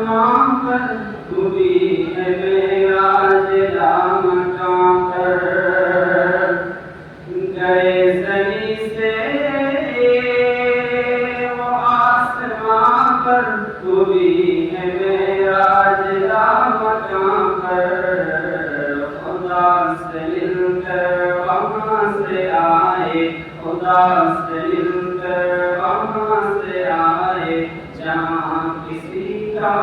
آسمان پر تو بھی ہے معراج مقام پر گئے زمین سے وہ آسمان پر تو بھی ہے معراج مقام پر خدا سے مل کر وہاں سے آئے خدا سے مل کر وہاں سے آئے جہاں کسی کا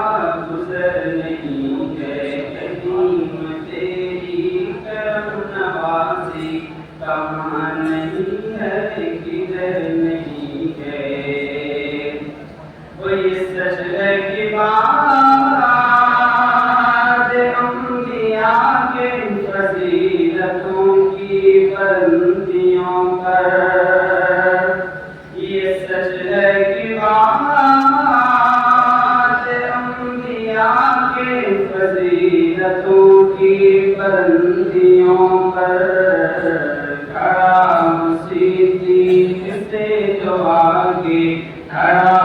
گزر نہیں ہے کریم تیری کرم نوازی کہاں نہیں ہے کدھر نہیں ہے وہ یہ سچ ہے کہ بات انبیاء کے فضیلتوں کی بلندیوں پر یہ سچ ہے کہ بات انبیاء کے فضیلتوں کی بلندیوں پر کھڑا صدیق سے جو آگے کھڑا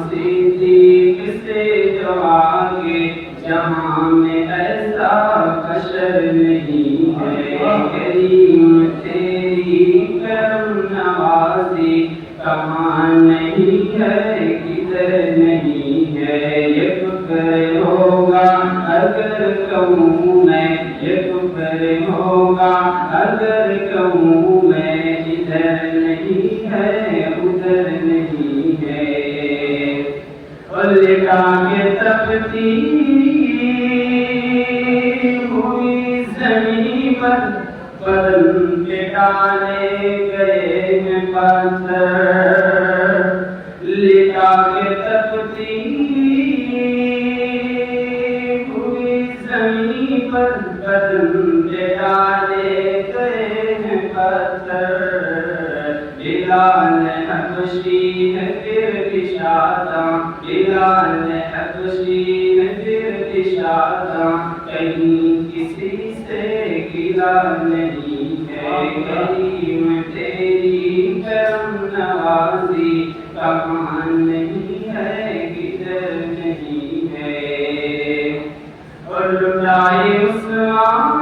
صدیق سے جو آگے جہاں میں ایسا بشر نہیں ہے کریم تیری کرم نوازی کہاں نہیں ہے کدھر نہیں ہے یہ فکر ہوگا اگر کہوں میں یہ فکر ہوگا اگر کہوں میں ادھر نہیں ہے ادھر نہیں ہے اور لکھا کے تپتی ہوئی زمین پر بدن کے ڈالے گئے ہیں پتھر لکھا کے تپتی ہوئی زمین پر بدن کے ڈالے گئے ہیں پتھر بلال حبشی ہے پھر اشارہ بلال حبشی ہے پھر اشارہ کہیں کسی سے گلا نہیں ہے کریم تیری کرم نوازی کہاں نہیں ہے کدھر نہیں ہے اور لٹائے عثمان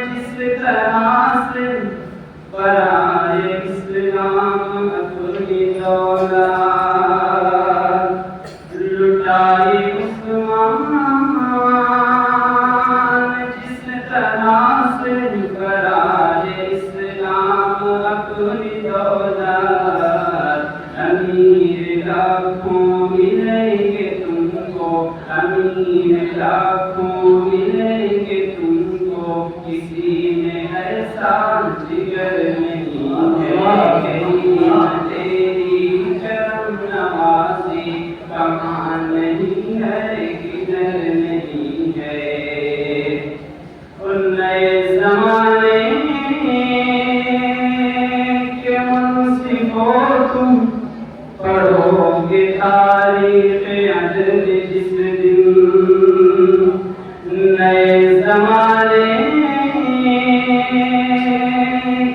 جس طرح سے برائے اسلام اپنی دولت لٹائے عثمان جس طرح سے برائے اسلام اپنی دولت امیر لاکھوں ملیں گے تم کو امیر لاکھوں ملیں گے تم کو کسی میں ایسا جگر نہیں ہے کریم تیری کرم نوازی کہاں نہیں ہے کدھر نہیں ہے ان نئے زمانے کے منصف ہو تم پڑھو گے تاریخ عدل جس دن نئے زمانے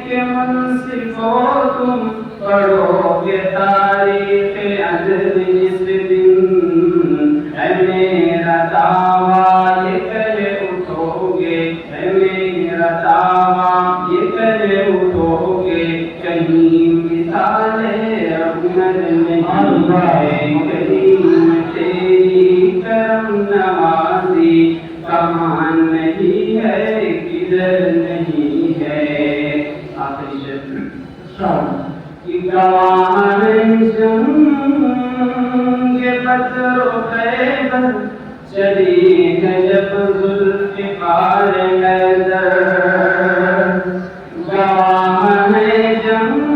کے منصف ہو تم پڑھو گے تاریخ عدل جس دن اے میرا دعویٰ یہ کر اٹھو گے اے میرا دعویٰ یہ کر اٹھو گے کہیں مثال عمر نہیں ہے کریم تیری کرم نوازی کہاں نہیں ہے کدھر نہیں ہے آخری شعر کہ گواہ جنگ بدر و خیبر چلی ہے جب ذوالفقار حیدر گواہ جنگ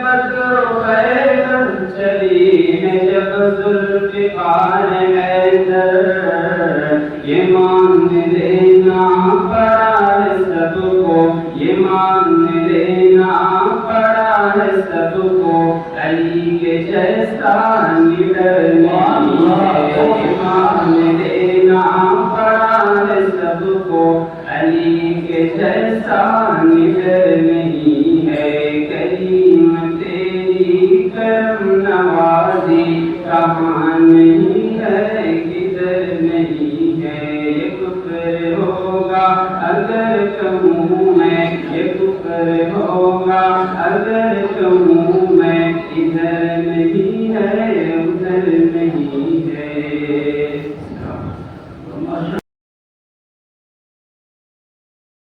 بدر و خیبر چلی ہے جب ذوالفقار حیدر یہ مان لینا پڑا ہے سب کو یہ مان لینا پڑا ہے سب کو علی کے جیسا لیڈر نہیں ہے یہ مان لینا پڑا ہے سب کو علی کے جیسا لیڈر نہیں ہے کریم تیری کرم نوازی اگر تم میں ادھر نہیں